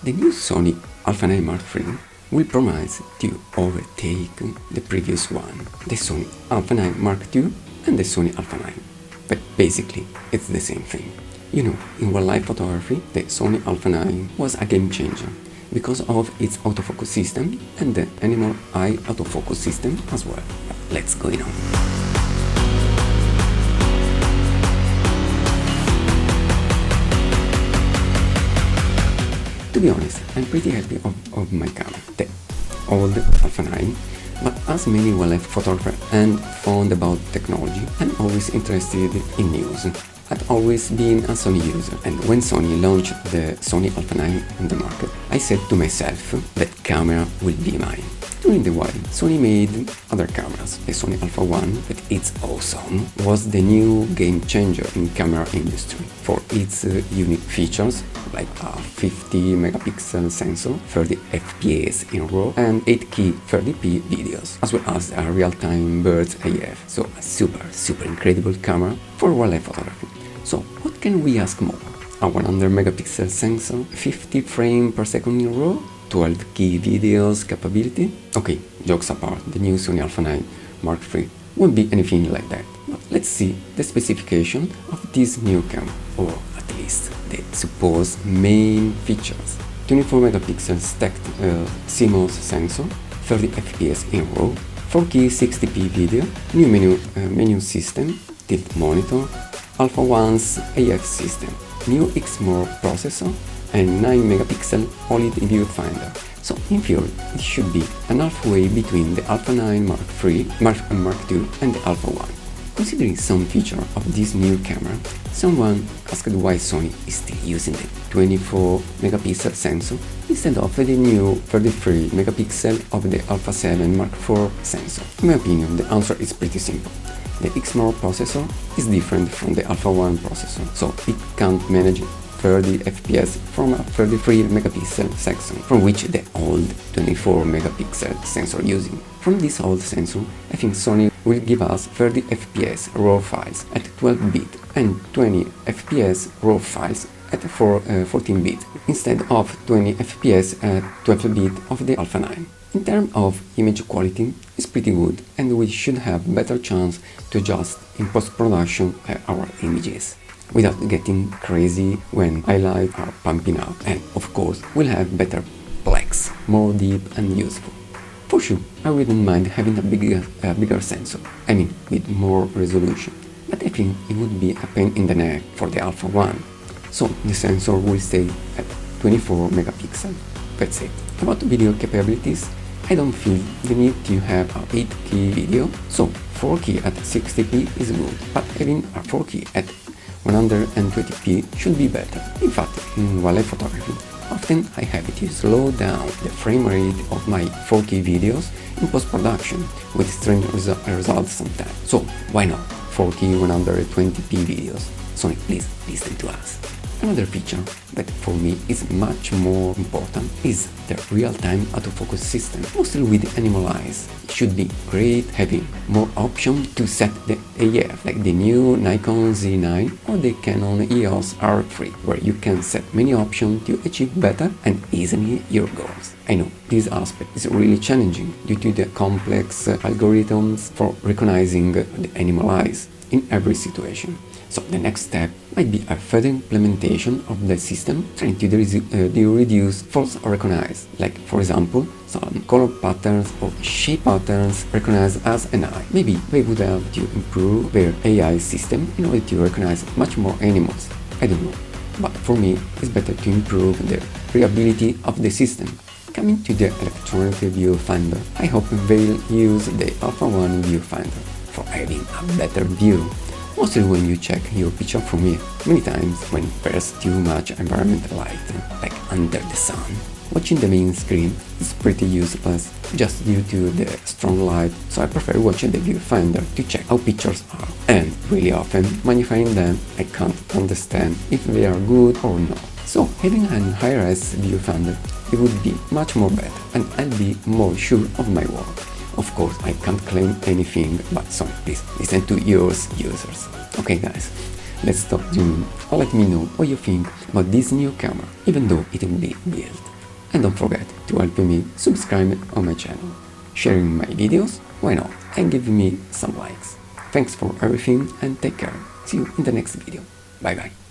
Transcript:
The new Sony A9III Mark III will promise to overtake the previous one, the Sony A9 Mark II and the Sony A9. But basically, it's the same thing. You know, in wildlife photography, the Sony A9 was a game changer because of its autofocus system and the animal eye autofocus system as well. But let's go on. To be honest, I'm pretty happy of my camera, the old A9, but as many wildlife photographers and fond about technology, I'm always interested in news. I've always been a Sony user, and when Sony launched the Sony A9 on the market, I said to myself that camera will be mine. During the while, Sony made other cameras. The Sony A1, that it's awesome, was the new game changer in camera industry for its unique features like a 50 megapixel sensor, 30 FPS in RAW and 8K 30p videos, as well as a real-time bird's AF, so a super incredible camera for wildlife photography. So what can we ask more? A 100 megapixel sensor, 50 frames per second in RAW, 12K videos capability? Okay, jokes apart, the new Sony A9 Mark III won't be anything like that. But let's see the specification of this new camera, or at least the supposed main features. 24 megapixel stacked CMOS sensor, 30 FPS in RAW, 4K 60p video, new menu system, tilt monitor, Alpha 1's AF system, new XMOR processor, and 9 megapixel OLED viewfinder. So in theory, it should be an halfway between the A9 Mark II and the Alpha 1. Considering some feature of this new camera, someone asked why Sony is still using the 24 megapixel sensor instead of the new 33 megapixel of the Alpha 7 Mark IV sensor. In my opinion, the answer is pretty simple. The XMOR processor is different from the Alpha 1 processor, so it can't manage 30 FPS from a 33 megapixel sensor, from which the old 24 megapixel sensor using. From this old sensor, I think Sony will give us 30 FPS RAW files at 12 bit and 20 FPS RAW files at 14 bit instead of 20 FPS at 12 bit of the Alpha 9. In terms of image quality, it's pretty good and we should have better chance to adjust in post-production our images without getting crazy when highlights are pumping up, and of course we'll have better blacks, more deep and useful. For sure, I wouldn't mind having a bigger sensor, I mean with more resolution, but I think it would be a pain in the neck for the Alpha 1. So the sensor will stay at 24 megapixel. That's it. About video capabilities, I don't feel the need to have a 8K video, so 4K at 60p is good, but having a 4K at 120p should be better. In fact, in wildlife photography, often I have to slow down the frame rate of my 4K videos in post-production with strange results sometimes. So why not 4K 120p videos? Sony, please listen to us. Another feature that for me is much more important is the real-time autofocus system, mostly with animal eyes. It should be great having more options to set the AF, like the new Nikon Z9 or the Canon EOS R3, where you can set many options to achieve better and easily your goals. I know this aspect is really challenging due to the complex algorithms for recognizing the animal eyes in every situation. So the next step might be a further implementation of the system trying to reduce false recognize, like for example some color patterns or shape patterns recognized as an eye. Maybe they would have to improve their AI system in order to recognize much more animals. I don't know, but for me it's better to improve the reliability of the system. Coming to the electronic viewfinder, I hope they'll use the Alpha 1 viewfinder for having a better view. Mostly when you check your picture from here, many times when there's too much environmental light, like under the sun. Watching the main screen is pretty useless just due to the strong light, so I prefer watching the viewfinder to check how pictures are. And really often, magnifying them, I can't understand if they are good or not. So having an high-res viewfinder, it would be much more better, and I'll be more sure of my work. Of course, I can't claim anything, but so please listen to yours users. Okay guys, let's stop dreaming and let me know what you think about this new camera, even though it will be built. And don't forget to help me subscribe on my channel, sharing my videos, why not, and giving me some likes. Thanks for everything and take care. See you in the next video. Bye bye.